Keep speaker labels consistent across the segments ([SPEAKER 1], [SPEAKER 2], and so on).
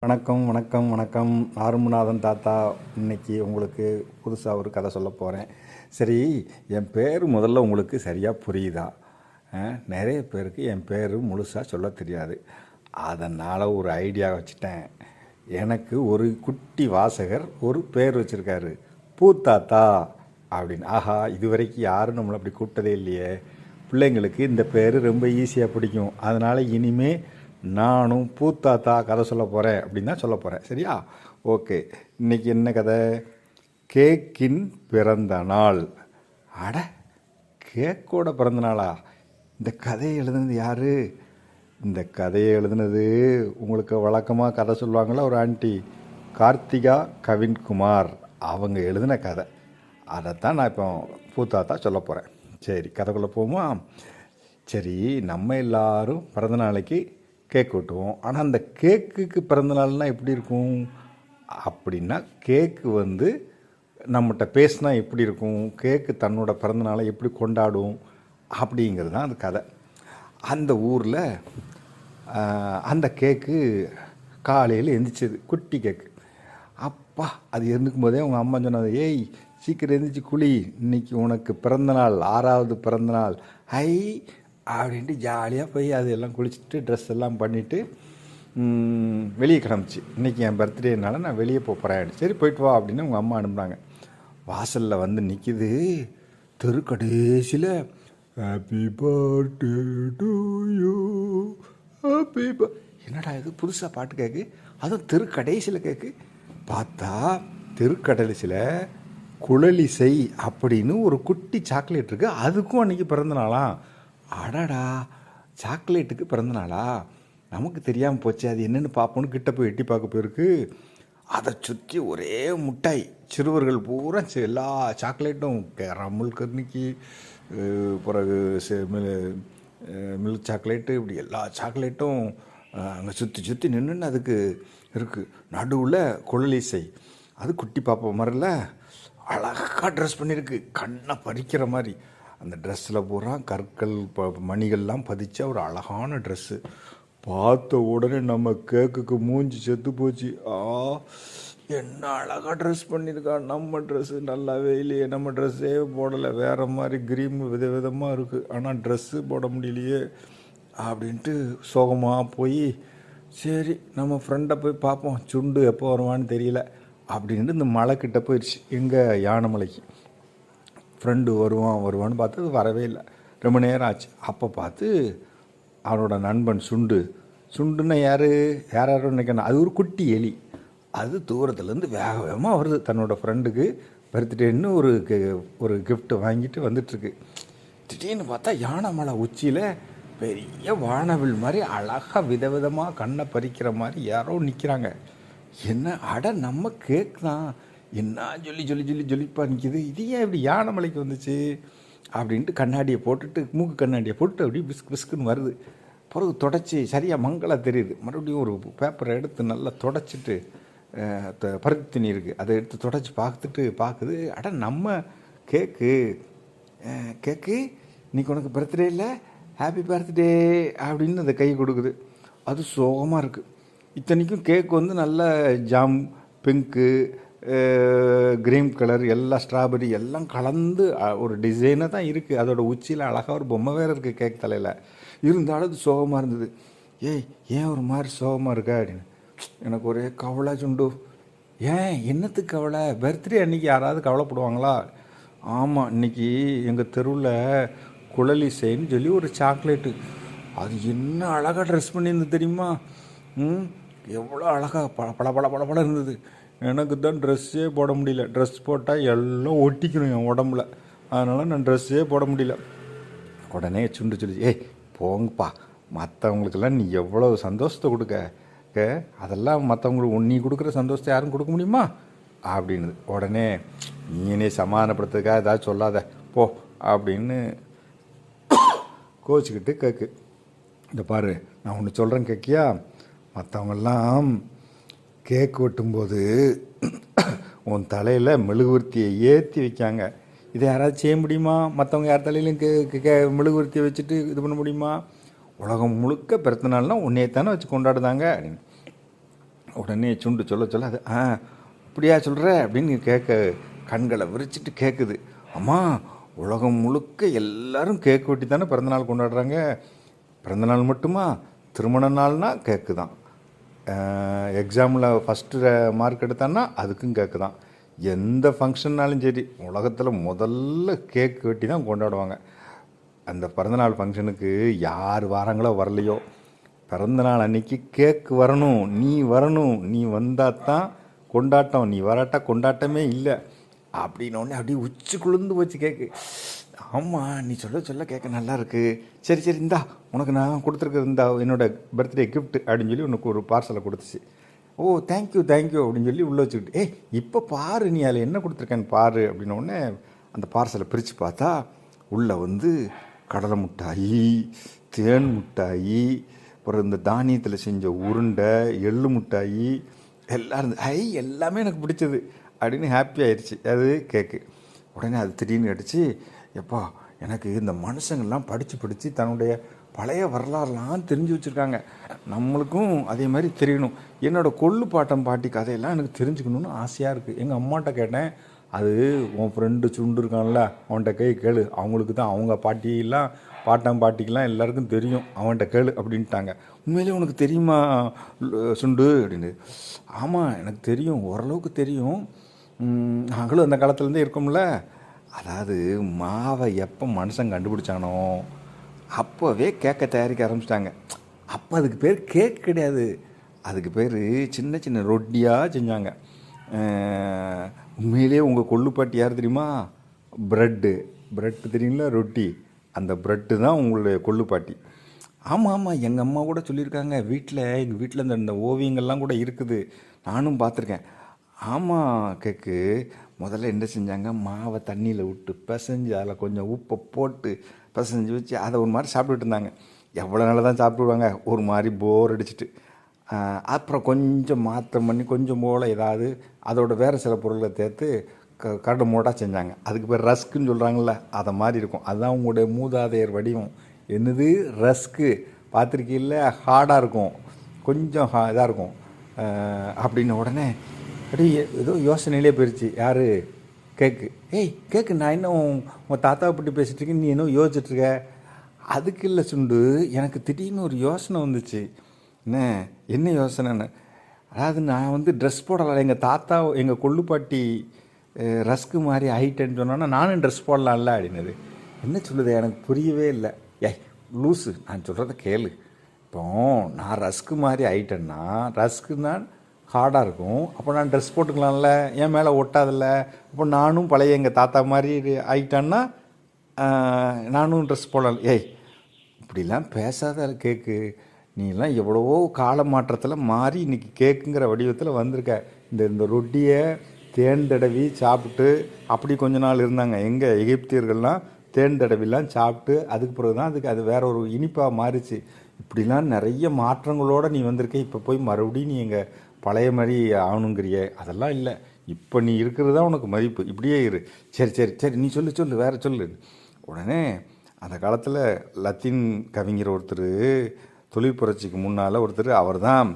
[SPEAKER 1] வணக்கம் வணக்கம் வணக்கம். ஆறுமுகநாதன் தாத்தா இன்னைக்கு உங்களுக்கு புதுசாக ஒரு கதை சொல்ல போகிறேன். சரி, என் பேர் முதல்ல உங்களுக்கு சரியாக புரியுதா? நிறைய பேருக்கு என் பேர் முழுசாக சொல்ல தெரியாது. அதனால் ஒரு ஐடியா வச்சுட்டேன். எனக்கு ஒரு குட்டி வாசகர் ஒரு பேர் வச்சுருக்காரு, பூத்தாத்தா அப்படின்னு. ஆஹா, இது வரைக்கும் யாரும் நம்மளை அப்படி கூப்பிட்டதே இல்லையே. பிள்ளைங்களுக்கு இந்த பேர் ரொம்ப ஈஸியாக பிடிக்கும். அதனால் இனிமே நானும் பூத்தாத்தா கதை சொல்ல போகிறேன் அப்படின்னு தான் சொல்ல போகிறேன். சரியா? ஓகே. இன்றைக்கி என்ன கதை? கேக்கின் பிறந்த நாள். அட, கேக்கோட பிறந்த நாளா? இந்த கதையை எழுதுனது யார்? இந்த கதையை எழுதுனது உங்களுக்கு வழக்கமாக கதை சொல்லுவாங்களா ஒரு ஆண்டி, கார்த்திகா கவின்குமார். அவங்க எழுதின கதை. அதைத்தான் நான் இப்போ பூத்தாத்தா சொல்ல போகிறேன். சரி, கதைக்குள்ளே போவோமா? சரி, நம்ம எல்லோரும் பிறந்த நாளைக்கு கேக் வெட்டுவோம். ஆனால் அந்த கேக்குக்கு பிறந்தநாள்னால் எப்படி இருக்கும் அப்படின்னா, கேக்கு நம்மகிட்ட பேசினா எப்படி இருக்கும், கேக்கு தன்னோட பிறந்தநாளை எப்படி கொண்டாடும் அப்படிங்கிறது தான் அந்த கதை. அந்த ஊரில் அந்த கேக்கு காலையில் எந்திரிச்சது, குட்டி கேக்கு. அப்பா, அது எழுந்துக்கும் போதே அவங்க அம்மா சொன்னது, ஏய் சீக்கிரம் எழுந்திரிச்சு குழி, இன்றைக்கி உனக்கு பிறந்தநாள், 6வது பிறந்தநாள். ஹை அப்படின்ட்டு ஜாலியாக போய் அதெல்லாம் குளிச்சுட்டு ட்ரெஸ் எல்லாம் பண்ணிவிட்டு வெளியே கிளம்பிச்சு. இன்றைக்கி என் பர்த்டேனால நான் வெளியே போகிறேன். சரி, போயிட்டு வா அப்படின்னு உங்கள் அம்மா அனுப்புனாங்க. வாசலில் நிற்கிது, தெருக்கடைசியில் happy birthday to you happy. என்னடா இது புதுசாக பாட்டு கேட்கு, அதுவும் தெருக்கடைசியில் கேட்கு. பார்த்தா தெருக்கடைசியில் குழலிசை அப்படின்னு ஒரு குட்டி சாக்லேட் இருக்குது, அதுக்கும் அன்றைக்கி பிறந்த நாளாம். அடடா, சாக்லேட்டுக்கு பிறந்தநாளா? நமக்கு தெரியாமல் போச்சு. அது என்னென்னு பார்ப்போன்னு கிட்ட போய் எட்டி பார்க்க போயிருக்கு. அதை சுற்றி ஒரே முட்டாய், சிறுவர்கள் பூரா எல்லா சாக்லேட்டும், ரமுல் கர்னிக்கு, பிறகு மில்க் சாக்லேட்டு, இப்படி எல்லா சாக்லேட்டும் அங்கே சுற்றி சுற்றி நின்றுன்னு அதுக்கு இருக்குது. நடுவில் குழலிசை, அது குட்டி பாப்பா மாதிரில அழகாக ட்ரெஸ் பண்ணியிருக்கு, கண்ணை பறிக்கிற மாதிரி. அந்த ட்ரெஸ்ஸில் பூரா கற்கள் மணிகள்லாம் பதிச்சா ஒரு அழகான ட்ரெஸ்ஸு. பார்த்த உடனே நம்ம கேக்குக்கு மூஞ்சி செத்து போச்சு. என்ன அழகாக ட்ரெஸ் பண்ணியிருக்கா, நம்ம ட்ரெஸ்ஸு நல்லாவே இல்லையே, நம்ம ட்ரெஸ்ஸே போடலை, வேறு மாதிரி க்ரீம் விதமாக இருக்குது, ஆனால் ட்ரெஸ்ஸு போட முடியலையே அப்படின்ட்டு சோகமாக போய், சரி நம்ம ஃப்ரெண்டை போய் பார்ப்போம், சுண்டு எப்போ வருவான்னு தெரியல அப்படின்ட்டு இந்த மலைக்கிட்ட போயிடுச்சு. எங்கே? யானைமலைக்கு. ஃப்ரெண்டு வருவான்னு பார்த்து அது வரவே இல்லை. ரொம்ப நேரம் ஆச்சு. அப்போ பார்த்து அவனோட நண்பன் சுண்டுன்னா யாரும் நினைக்கணும், அது ஒரு குட்டி எலி. அது தூரத்துலேருந்து வேக வேகமாக வருது, தன்னோட ஃப்ரெண்டுக்கு பர்த்டேன்னு ஒரு கிஃப்ட் வாங்கிட்டு வந்துட்டுருக்கு. திடீர்னு பார்த்தா யானை மலை உச்சியில் பெரிய வானவில் மாதிரி அழகாக விதவிதமாக கண்ணை பறிக்கிற மாதிரி யாரோ நிற்கிறாங்க. என்ன, அட நம்ம கேக் தான், என்ன ஜொலிப்பா நிற்கிது, இது ஏன் இப்படி யானை மலைக்கு வந்துச்சு அப்படின்ட்டு கண்ணாடியை போட்டுட்டு, மூக்கு கண்ணாடியை போட்டு அப்படியே பிஸ்குன்னு வருது. பிறகு தொடச்சி சரியாக மங்களாக தெரியுது. மறுபடியும் ஒரு பேப்பரை எடுத்து நல்லா தொடச்சிட்டு, பருத்தி தண்ணி இருக்குது, அதை எடுத்து தொடச்சி பார்க்குது. அட நம்ம கேக்கு இன்றைக்கி உனக்கு பர்த்டே இல்லை, ஹாப்பி பர்த்டே அப்படின்னு அந்த கை கொடுக்குது. அது சோகமாக இருக்குது. இத்தனைக்கும் கேக் நல்ல ஜாம், பிங்க்கு, கிரீன் கலர், எல்லாம் ஸ்ட்ராபெரி எல்லாம் கலந்து ஒரு டிசைனாக தான் இருக்குது. அதோட உச்சியில் அழகாக ஒரு பொம்மை வேறு இருக்குது கேக் தலையில். இருந்தாலும் அது சோகமாக இருந்தது. ஏன் ஒரு மாதிரி சோகமாக இருக்கா அப்படின்னு எனக்கு ஒரே கவலை சுண்டு. ஏன், என்னத்துக்கு கவலை? பர்த்டே அன்றைக்கி யாராவது கவலைப்படுவாங்களா? ஆமாம், இன்றைக்கி எங்கள் தெருவில் குழலிசைன்னு சொல்லி ஒரு சாக்லேட்டு, அது என்ன அழகாக ட்ரெஸ் பண்ணியிருந்தது தெரியுமா? எவ்வளோ அழகாக பல இருந்தது. எனக்கு தான் ட்ரெஸ்ஸே போட முடியல. ட்ரெஸ் போட்டால் எல்லாம் ஒட்டிக்கணும் என் உடம்புல, அதனால் நான் ட்ரெஸ்ஸே போட முடியல. உடனே சுண்டு சொல்லி, போங்கப்பா, மற்றவங்களுக்கெல்லாம் நீ எவ்வளோ சந்தோஷத்தை கொடுக்க, அதெல்லாம் மற்றவங்களுக்கு நீ கொடுக்குற சந்தோஷத்தை யாரும் கொடுக்க முடியுமா அப்படின்னு. உடனே நீனே சமாதானப்படுத்துறதுக்காக ஏதாவது சொல்லாத போ அப்படின்னு கோச்சிக்கிட்டு கேக்கு. இந்த பாரு, நான் ஒன்று சொல்கிறேன் கேட்கியா? மற்றவங்கெல்லாம் கேக் வெட்டும்போது உன் தலையில் மெழுகுவர்த்தியை ஏற்றி வைக்காங்க. இதை யாராவது செய்ய முடியுமா? மற்றவங்க யார் தலையிலும் மெழுகுவர்த்தியை வச்சுட்டு இது பண்ண முடியுமா? உலகம் முழுக்க பிறந்த நாள்னால் உன்னையத்தானே வச்சு கொண்டாடுதாங்க அப்படின்னு. உடனே சுண்டு சொல்ல அது அப்படியா சொல்கிற அப்படின்னு கேட்க கண்களை விரிச்சிட்டு கேட்குது. அம்மா, உலகம் முழுக்க எல்லாரும் கேக் வெட்டி தானே பிறந்தநாள் கொண்டாடுறாங்க. பிறந்தநாள் மட்டுமா, திருமண நாள்னா கேக்கு தான். எக்ஸாமில் ஃபஸ்ட்டு மார்க் எடுத்தான்னா அதுக்கும் கேக்கு தான். எந்த ஃபங்க்ஷன்னாலும் சரி உலகத்தில் முதல்ல கேக் வெட்டி தான் கொண்டாடுவாங்க. அந்த பிறந்தநாள் ஃபங்க்ஷனுக்கு யார் வராங்களோ வரலையோ, பிறந்தநாள் அன்னைக்கு கேக்கு வரணும், நீ வரணும், நீ வந்தால் தான் கொண்டாட்டம், நீ வராட்டா கொண்டாட்டமே இல்லை அப்படின்னோடனே அப்படியே உச்சி குளிர்ந்து போச்சு கேக்கு. ஆமாம், நீ சொல்ல கேட்க நல்லா இருக்கு. சரி இந்தா உனக்கு நான் கொடுத்துருக்குறது இந்தா என்னோடய பர்த்டே கிஃப்ட் அப்படின்னு சொல்லி உனக்கு ஒரு பார்சலை கொடுத்துச்சு. ஓ தேங்க்யூ அப்படின்னு சொல்லி உள்ளே வச்சுக்கிட்டு, இப்போ பாரு நீ அதில் என்ன கொடுத்துருக்கேன்னு பாரு அப்படின்னோடனே அந்த பார்சலை பிரித்து பார்த்தா உள்ளே வந்து கடலை மிட்டாயி, தேன் மிட்டாயி, அப்புறம் இந்த தானியத்தில் செஞ்ச உருண்டை, எள்ளு மிட்டாயி எல்லாம் இருந்து எல்லாமே எனக்கு பிடிச்சது அப்படின்னு ஹாப்பி ஆயிடுச்சு அது கேக்கு. உடனே அது திடீர்னு அடிச்சு, எப்பா எனக்கு இந்த மனுஷங்கள்லாம் படித்து தன்னுடைய பழைய வரலாறுலாம் தெரிஞ்சு வச்சுருக்காங்க, நம்மளுக்கும் அதே மாதிரி தெரியணும். என்னோடய கொள்ளு பாட்டம் பாட்டி கதையெல்லாம் எனக்கு தெரிஞ்சுக்கணுன்னு ஆசையாக இருக்குது. எங்கள் அம்மாட்ட கேட்டேன், அது உன் ஃப்ரெண்டு சுண்டு இருக்கான்ல அவன்கிட்ட கேளு, அவங்களுக்கு தான் அவங்க பாட்டியெல்லாம் பாட்டிக்கெல்லாம் எல்லாருக்கும் தெரியும், அவன்கிட்ட கேளு அப்படின்ட்டாங்க. உண்மையிலே உனக்கு தெரியுமா சுண்டு அப்படின்னு. ஆமாம் எனக்கு தெரியும், ஓரளவுக்கு தெரியும். நாங்களும் அந்த காலத்துலேருந்தே இருக்கோம்ல. அதாவது மாவை எப்போ மனுஷன் கண்டுபிடிச்சானோ அப்போவே கேக்கை தயாரிக்க ஆரம்பிச்சிட்டாங்க. அப்போ அதுக்கு பேர் கேக் கிடையாது, அதுக்கு பேர் சின்ன சின்ன ரொட்டியாக செஞ்சாங்க. உண்மையிலே உங்கள் கொள்ளுப்பாட்டி யார் தெரியுமா? ப்ரெட்டு தெரியுங்களா, ரொட்டி, அந்த ப்ரெட்டு தான் உங்களுடைய கொள்ளுப்பாட்டி. ஆமாம், எங்கள் அம்மா கூட சொல்லியிருக்காங்க. எங்கள் வீட்டில் இந்த ஓவியங்கள்லாம் கூட இருக்குது, நானும் பார்த்துருக்கேன். ஆமாம் கேக்கு, முதல்ல என்ன செஞ்சாங்க, மாவை தண்ணியில் விட்டு பிசைஞ்சு அதில் கொஞ்சம் உப்பை போட்டு பிசைஞ்சு வச்சு அதை ஒரு மாதிரி சாப்பிட்டுட்டு இருந்தாங்க. எவ்வளோ நாள் தான் சாப்பிடுவாங்க, ஒரு மாதிரி போர் அடிச்சுட்டு. அப்புறம் கொஞ்சம் மாற்றம் பண்ணி கொஞ்சம் போல் ஏதாவது அதோட வேறு சில பொருட்களை சேர்த்து கரடு மூடாக செஞ்சாங்க. அதுக்கு பேர் ரஸ்க்குன்னு சொல்கிறாங்கள்ல, அதை மாதிரி இருக்கும். அதுதான் உங்களுடைய மூதாதையர் வடிவம். என்னது ரஸ்க்கு பார்த்துருக்கீல்ல, ஹார்டாக இருக்கும், கொஞ்சம் இதாக இருக்கும் அப்படின்ன உடனே அப்படியே ஏதோ யோசனையிலே போயிடுச்சு. யார்? கேக்கு. கேக்கு, நான் இன்னும் உங்கள் தாத்தாவை பற்றி பேசிகிட்டு இருக்கேன், நீ இன்னும் யோசிச்சுட்ருக்க. அதுக்கு இல்லை சுண்டு, எனக்கு திடீர்னு ஒரு யோசனை வந்துச்சு. என்ன யோசனைன்னு, அதாவது நான் வந்து ட்ரெஸ் போடலாம், எங்கள் தாத்தா எங்கள் கொள்ளுப்பாட்டி ரஸ்க்கு மாதிரி ஆகிட்டேன்னு சொன்னோன்னா நானும் ட்ரெஸ் போடலாம்ல அப்படின்னது. என்ன சொல்லுது எனக்கு புரியவே இல்லை. லூஸு, நான் சொல்கிறத கேளு. இப்போ நான் ரஸ்க்கு மாதிரி ஆகிட்டேன்னா, ரஸ்க்குன்னா ஹார்டாக இருக்கும், அப்போ நான் ட்ரெஸ் போட்டுக்கலாம்ல, என் மேலே ஒட்டாதில்ல. அப்போ நானும் பழைய எங்கள் தாத்தா மாதிரி ஆகிட்டேன்னா நானும் ட்ரெஸ் போடலாம். இப்படிலாம் பேசாத கேக்கு, நீலாம் எவ்வளவோ கால மாற்றத்தில் மாறி இன்றைக்கி கேக்குங்கிற வடிவத்தில் வந்திருக்க. இந்த ரொட்டியை தேன் தடவி சாப்பிட்டு அப்படி கொஞ்ச நாள் இருந்தாங்க. எங்கள் எகிப்தியர்கள்லாம் தேன் தடவிலாம் சாப்பிட்டு அதுக்கு பிறகு தான் அது வேற ஒரு இனிப்பாக மாறிச்சு. இப்படிலாம் நிறைய மாற்றங்களோடு நீ வந்திருக்க. இப்போ போய் மறுபடியும் நீ எங்கள் பழைய மாதிரி ஆகணுங்கிறிய, அதெல்லாம் இல்லை. இப்போ நீ இருக்கிறது தான் உனக்கு மதிப்பு, இப்படியே இரு. சரி நீ சொல்லு வேறு சொல்லு. உடனே அந்த காலத்தில் லத்தீன் கவிஞர் ஒருத்தர், தொழிற்புரட்சிக்கு முன்னால் ஒருத்தர், அவர் தான்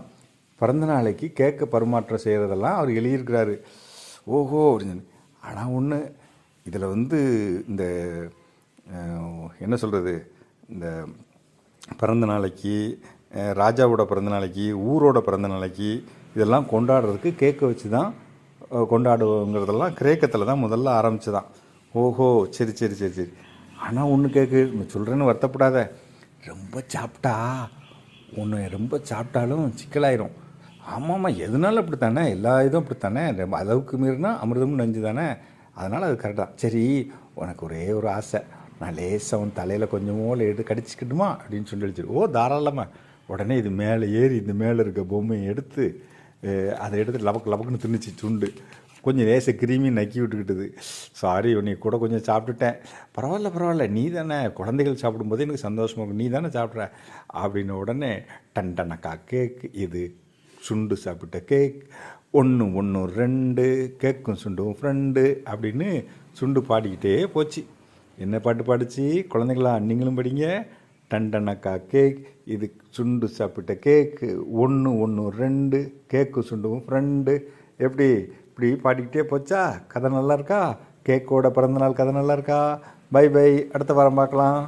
[SPEAKER 1] பிறந்த நாளைக்கு கேக்க பரிமாற்றம் செய்கிறதெல்லாம் அவர் எழுதியிருக்கிறாரு. ஓஹோ அப்படின்னு. ஆனால் ஒன்று, இதில் வந்து இந்த என்ன சொல்கிறது, இந்த பிறந்த நாளைக்கு, ராஜாவோட பிறந்த நாளைக்கு, ஊரோட பிறந்த நாளைக்கு இதெல்லாம் கொண்டாடுறதுக்கு கேக்கை வச்சு தான் கொண்டாடுவோங்கிறதெல்லாம் கிரேக்கத்தில் தான் முதல்ல ஆரம்பிச்சு தான். ஓஹோ சரி. ஆனால் ஒன்று கேக்கு, நான் சொல்கிறேன்னு வருத்தப்படாத, ரொம்ப சாப்பிட்டாலும் சிக்கலாயிரும். ஆமாம், எதுனாலும் அப்படி தானே, எல்லா இதுவும் அப்படி தானே, ரொம்ப அளவுக்கு மீறினா அமிர்தமும் நஞ்சு தானே, அதனால் அது கரெக்டாக. சரி, உனக்கு ஒரே ஒரு ஆசை, நான் லேசாக அவன் தலையில் கொஞ்சமோ எடுத்து கடிச்சிக்கிட்டுமா அப்படின்னு சொல்லிடுச்சு. ஓ தாராளமாக. உடனே இது மேலே ஏறி இந்த மேலே இருக்க பொம்மையை எடுத்து அதை எடுத்து லபக்குன்னு தின்னுச்சு சுண்டு. கொஞ்சம் லேசை கிருமி நக்கி விட்டுக்கிட்டது. சாரி, நீ கூட கொஞ்சம் சாப்பிட்டுட்டேன், பரவாயில்ல, நீ தானே குழந்தைகள் சாப்பிடும்போது எனக்கு சந்தோஷமாக இருக்கும், நீ தானே சாப்பிட்ற அப்படின்னு. உடனே டண்டனக்கா கேக், இது சுண்டு சாப்பிட்ட கேக், 1 2 கேக்கும் சுண்டும் ஃப்ரெண்டு அப்படின்னு சுண்டு பாடிக்கிட்டே போச்சு. என்ன பாட்டு பாடிச்சு? குழந்தைங்களா நீங்களும் படிங்க. டண்டனக்கா கேக், இது சுண்டு சாப்பிட்ட கேக்கு, 1 1 2, கேக்கு சுண்டும் ஃப்ரெண்டு. எப்படி இப்படி பாடிக்கிட்டே போச்சா? கதை நல்லா இருக்கா? கேக்கோட பிறந்தநாள் கதை நல்லா இருக்கா? பை பை, அடுத்த வாரம் பார்க்கலாம்.